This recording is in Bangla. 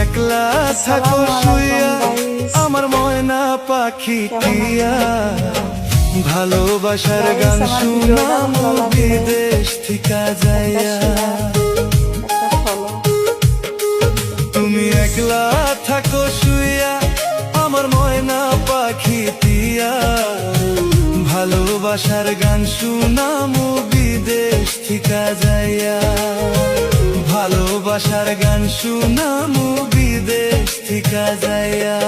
একলা থাকো শুইয়া আমার ময়না পাখি টিয়া, ভালোবাসার গান শুনাম বিদেশ থিকা যাইয়া। তুমি একলা থাকো শুইয়া আমার ময়না পাখি টিয়া, ভালোবাসার গান শুনাম বিদেশ থিকা যাইয়া। ভালোবাসার গান শুনাম বিদেশ থিকা যাইয়া।